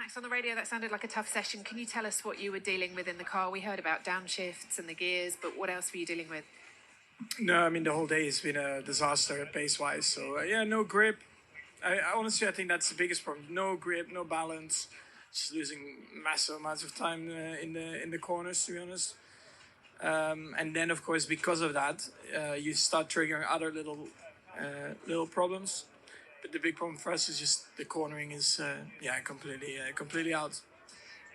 Max, on the radio, that sounded like a tough session. Can you tell us what you were dealing with in the car? We heard about downshifts and the gears, but what else were you dealing with? No, I mean, the whole day has been a disaster pace-wise. So, yeah, no grip. I honestly, I think that's the biggest problem. No grip, no balance. Just losing massive amounts of time in the corners, to be honest. And then, of course, because of that, you start triggering other little problems. But the big problem for us is just the cornering is, completely out.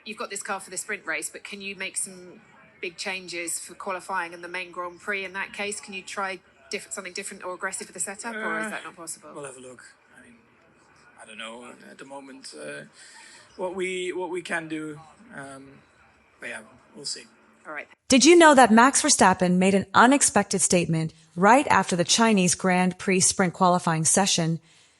You've got this car for the sprint race, but can you make some big changes for qualifying and the main Grand Prix in that case? Can you try something different or aggressive for the setup, or is that not possible? We'll have a look. I mean, I don't know at the moment what we can do. But yeah, we'll see. All right. Did you know that Max Verstappen made an unexpected statement right after the Chinese Grand Prix sprint qualifying session,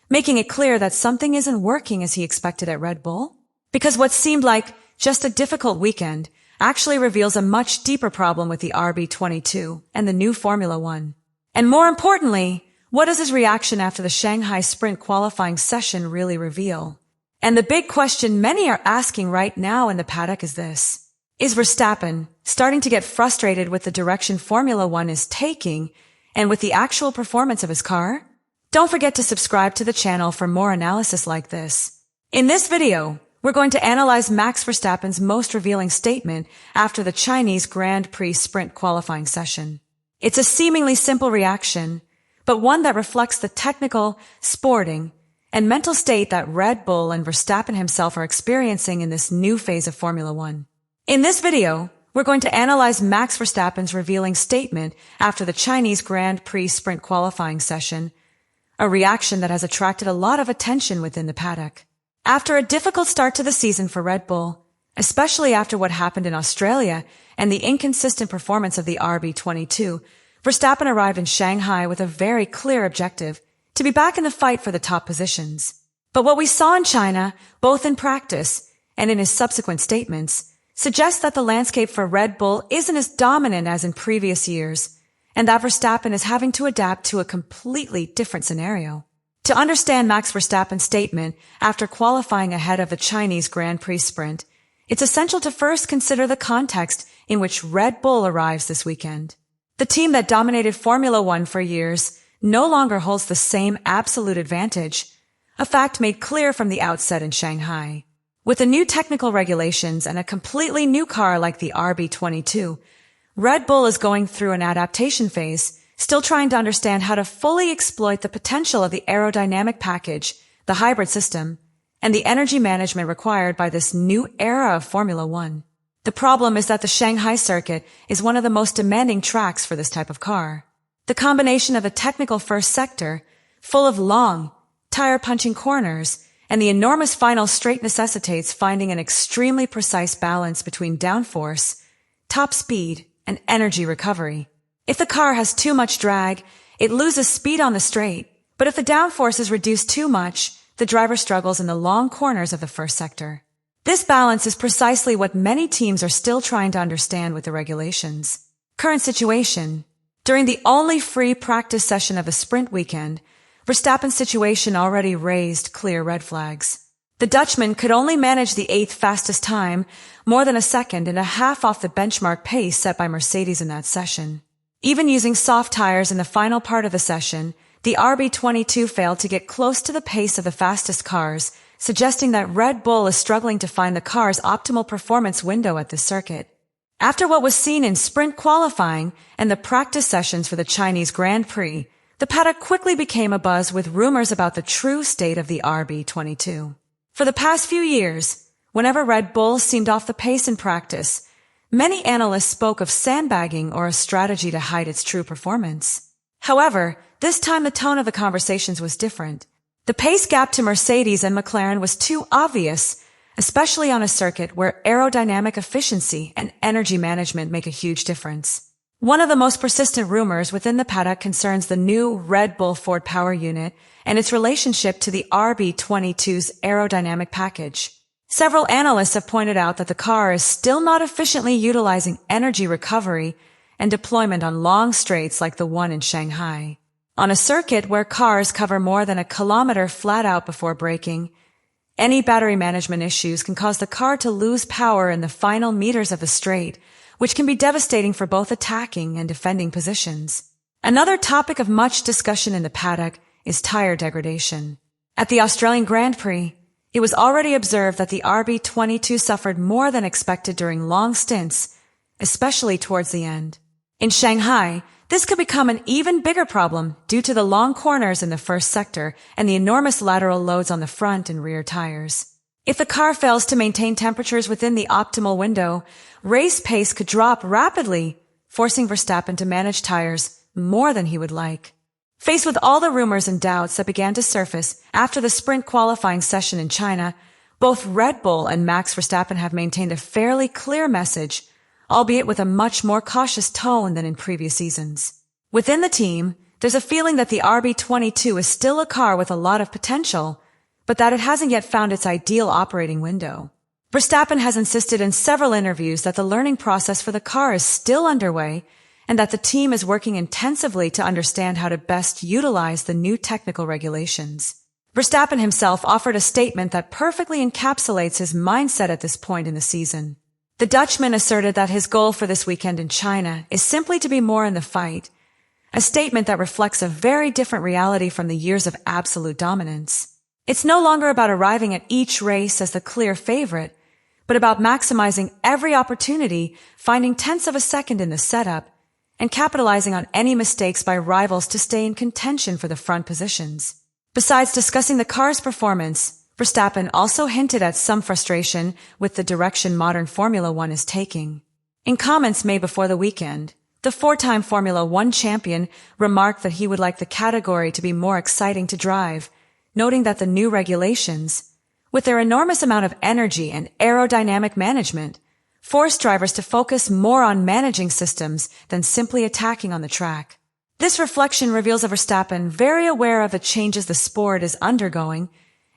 making it clear that something isn't working as he expected at Red Bull? Because what seemed like just a difficult weekend actually reveals a much deeper problem with the RB22 and the new Formula One. And more importantly, what does his reaction after the Shanghai sprint qualifying session really reveal? And the big question many are asking right now in the paddock is this: is Verstappen starting to get frustrated with the direction Formula One is taking and with the actual performance of his car? Don't forget to subscribe to the channel for more analysis like this. In this video, we're going to analyze Max Verstappen's most revealing statement after the Chinese Grand Prix sprint qualifying session. It's a seemingly simple reaction, but one that reflects the technical, sporting, and mental state that Red Bull and Verstappen himself are experiencing in this new phase of Formula One. In this video, we're going to analyze Max Verstappen's revealing statement after the Chinese Grand Prix sprint qualifying session, a reaction that has attracted a lot of attention within the paddock. After a difficult start to the season for Red Bull, especially after what happened in Australia and the inconsistent performance of the RB22, Verstappen arrived in Shanghai with a very clear objective: to be back in the fight for the top positions. But what we saw in China, both in practice and in his subsequent statements, suggests that the landscape for Red Bull isn't as dominant as in previous years, and that Verstappen is having to adapt to a completely different scenario. To understand Max Verstappen's statement after qualifying ahead of the Chinese Grand Prix sprint, it's essential to first consider the context in which Red Bull arrives this weekend. The team that dominated Formula One for years no longer holds the same absolute advantage, a fact made clear from the outset in Shanghai. With the new technical regulations and a completely new car like the RB22, Red Bull is going through an adaptation phase, still trying to understand how to fully exploit the potential of the aerodynamic package, the hybrid system, and the energy management required by this new era of Formula One. The problem is that the Shanghai circuit is one of the most demanding tracks for this type of car. The combination of a technical first sector, full of long, tire-punching corners, and the enormous final straight necessitates finding an extremely precise balance between downforce, top speed, and energy recovery. If the car has too much drag, it loses speed on the straight, but if the downforce is reduced too much, the driver struggles in the long corners of the first sector. This balance is precisely what many teams are still trying to understand with the regulations. Current situation. During the only free practice session of a sprint weekend, Verstappen's situation already raised clear red flags. The Dutchman could only manage the 8th fastest time, more than a second and a half off the benchmark pace set by Mercedes in that session. Even using soft tires in the final part of the session, the RB22 failed to get close to the pace of the fastest cars, suggesting that Red Bull is struggling to find the car's optimal performance window at this circuit. After what was seen in sprint qualifying and the practice sessions for the Chinese Grand Prix, the paddock quickly became abuzz with rumors about the true state of the RB22. For the past few years, whenever Red Bull seemed off the pace in practice, many analysts spoke of sandbagging or a strategy to hide its true performance. However, this time the tone of the conversations was different. The pace gap to Mercedes and McLaren was too obvious, especially on a circuit where aerodynamic efficiency and energy management make a huge difference. One of the most persistent rumors within the paddock concerns the new Red Bull Ford power unit and its relationship to the RB22's aerodynamic package. Several analysts have pointed out that the car is still not efficiently utilizing energy recovery and deployment on long straights like the one in Shanghai. On a circuit where cars cover more than a kilometer flat out before braking, Any battery management issues can cause the car to lose power in the final meters of the straight, which can be devastating for both attacking and defending positions. Another topic of much discussion in the paddock is tire degradation. At the Australian Grand Prix, it was already observed that the RB22 suffered more than expected during long stints, especially towards the end. In Shanghai, this could become an even bigger problem due to the long corners in the first sector and the enormous lateral loads on the front and rear tires. If the car fails to maintain temperatures within the optimal window, race pace could drop rapidly, forcing Verstappen to manage tires more than he would like. Faced with all the rumors and doubts that began to surface after the sprint qualifying session in China, both Red Bull and Max Verstappen have maintained a fairly clear message, albeit with a much more cautious tone than in previous seasons. Within the team, there's a feeling that the RB22 is still a car with a lot of potential, but that it hasn't yet found its ideal operating window. Verstappen has insisted in several interviews that the learning process for the car is still underway and that the team is working intensively to understand how to best utilize the new technical regulations. Verstappen himself offered a statement that perfectly encapsulates his mindset at this point in the season. The Dutchman asserted that his goal for this weekend in China is simply to be more in the fight, a statement that reflects a very different reality from the years of absolute dominance. It's no longer about arriving at each race as the clear favorite, but about maximizing every opportunity, finding tenths of a second in the setup, and capitalizing on any mistakes by rivals to stay in contention for the front positions. Besides discussing the car's performance, Verstappen also hinted at some frustration with the direction modern Formula One is taking. In comments made before the weekend, the four-time Formula One champion remarked that he would like the category to be more exciting to drive, noting that the new regulations, with their enormous amount of energy and aerodynamic management, force drivers to focus more on managing systems than simply attacking on the track. This reflection reveals a Verstappen very aware of the changes the sport is undergoing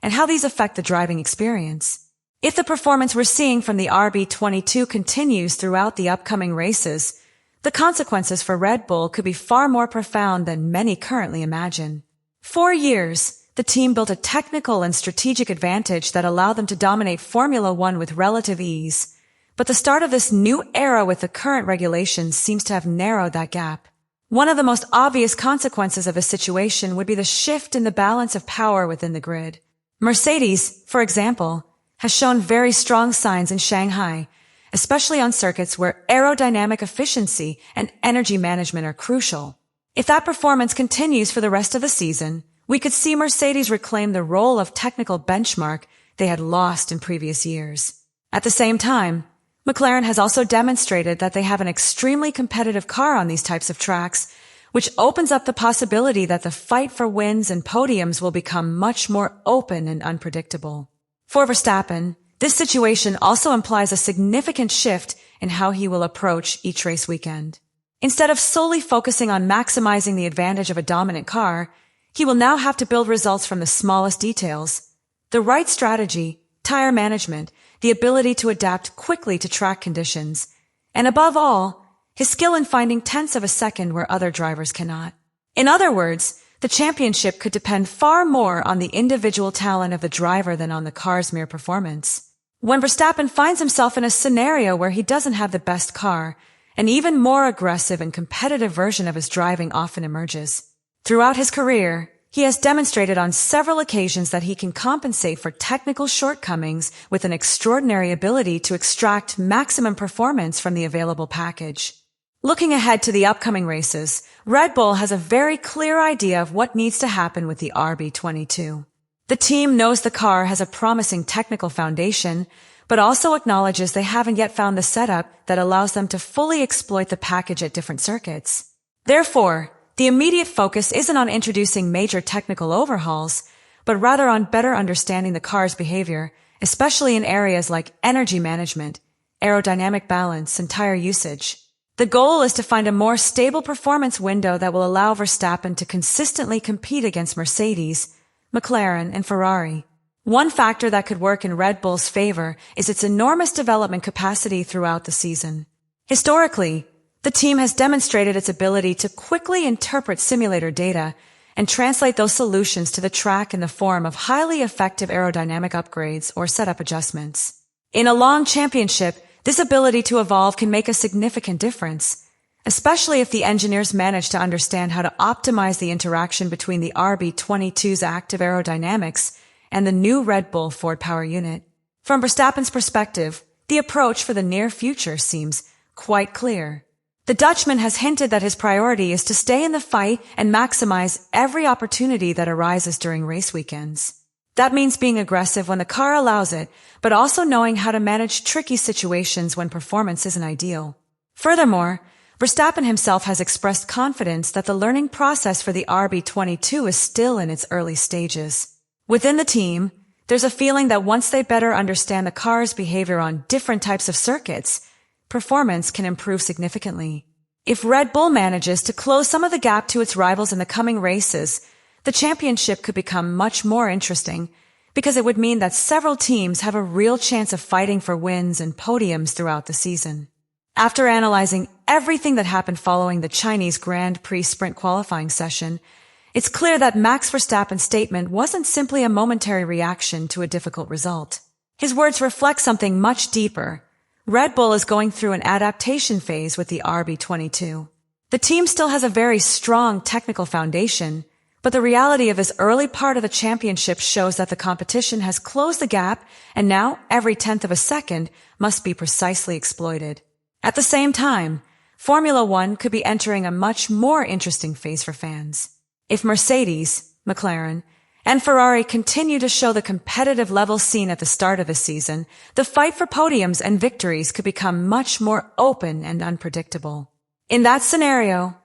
and how these affect the driving experience. If the performance we're seeing from the RB22 continues throughout the upcoming races, the consequences for Red Bull could be far more profound than many currently imagine. For years, the team built a technical and strategic advantage that allowed them to dominate Formula One with relative ease, but the start of this new era with the current regulations seems to have narrowed that gap. One of the most obvious consequences of this situation would be the shift in the balance of power within the grid. Mercedes, for example, has shown very strong signs in Shanghai, especially on circuits where aerodynamic efficiency and energy management are crucial. If that performance continues for the rest of the season, we could see Mercedes reclaim the role of technical benchmark they had lost in previous years. At the same time, McLaren has also demonstrated that they have an extremely competitive car on these types of tracks, which opens up the possibility that the fight for wins and podiums will become much more open and unpredictable. For Verstappen, this situation also implies a significant shift in how he will approach each race weekend. Instead of solely focusing on maximizing the advantage of a dominant car, he will now have to build results from the smallest details. The right strategy, tire management, the ability to adapt quickly to track conditions, and above all, his skill in finding tenths of a second where other drivers cannot. In other words, the championship could depend far more on the individual talent of the driver than on the car's mere performance. When Verstappen finds himself in a scenario where he doesn't have the best car, an even more aggressive and competitive version of his driving often emerges. Throughout his career, he has demonstrated on several occasions that he can compensate for technical shortcomings with an extraordinary ability to extract maximum performance from the available package. Looking ahead to the upcoming races, Red Bull has a very clear idea of what needs to happen with the RB22. The team knows the car has a promising technical foundation, but also acknowledges they haven't yet found the setup that allows them to fully exploit the package at different circuits. Therefore, the immediate focus isn't on introducing major technical overhauls, but rather on better understanding the car's behavior, especially in areas like energy management, aerodynamic balance, and tire usage. The goal is to find a more stable performance window that will allow Verstappen to consistently compete against Mercedes, McLaren, and Ferrari. One factor that could work in Red Bull's favor is its enormous development capacity throughout the season. Historically, the team has demonstrated its ability to quickly interpret simulator data and translate those solutions to the track in the form of highly effective aerodynamic upgrades or setup adjustments. In a long championship, this ability to evolve can make a significant difference, especially if the engineers manage to understand how to optimize the interaction between the RB22's active aerodynamics and the new Red Bull Ford power unit. From Verstappen's perspective, the approach for the near future seems quite clear. The Dutchman has hinted that his priority is to stay in the fight and maximize every opportunity that arises during race weekends. That means being aggressive when the car allows it, but also knowing how to manage tricky situations when performance isn't ideal. Furthermore, Verstappen himself has expressed confidence that the learning process for the RB22 is still in its early stages. Within the team, there's a feeling that once they better understand the car's behavior on different types of circuits, performance can improve significantly. If Red Bull manages to close some of the gap to its rivals in the coming races, the championship could become much more interesting because it would mean that several teams have a real chance of fighting for wins and podiums throughout the season. After analyzing everything that happened following the Chinese Grand Prix sprint qualifying session, it's clear that Max Verstappen's statement wasn't simply a momentary reaction to a difficult result. His words reflect something much deeper. Red Bull is going through an adaptation phase with the RB22. The team still has a very strong technical foundation, but the reality of his early part of the championship shows that the competition has closed the gap, and now every tenth of a second must be precisely exploited. At the same time, Formula One could be entering a much more interesting phase for fans. If Mercedes, McLaren, and Ferrari continue to show the competitive level seen at the start of the season, the fight for podiums and victories could become much more open and unpredictable. In that scenario,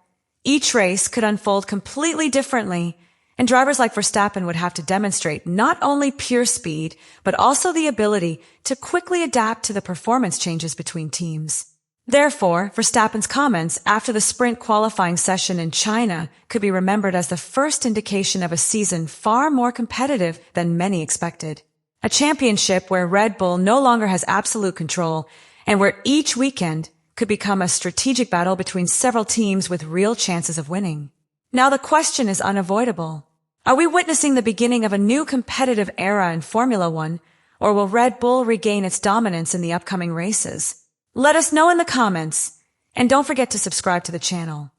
each race could unfold completely differently, and drivers like Verstappen would have to demonstrate not only pure speed, but also the ability to quickly adapt to the performance changes between teams. Therefore, Verstappen's comments after the sprint qualifying session in China could be remembered as the first indication of a season far more competitive than many expected. A championship where Red Bull no longer has absolute control and where each weekend could become a strategic battle between several teams with real chances of winning. Now the question is unavoidable. Are we witnessing the beginning of a new competitive era in Formula One, or will Red Bull regain its dominance in the upcoming races? Let us know in the comments, and don't forget to subscribe to the channel.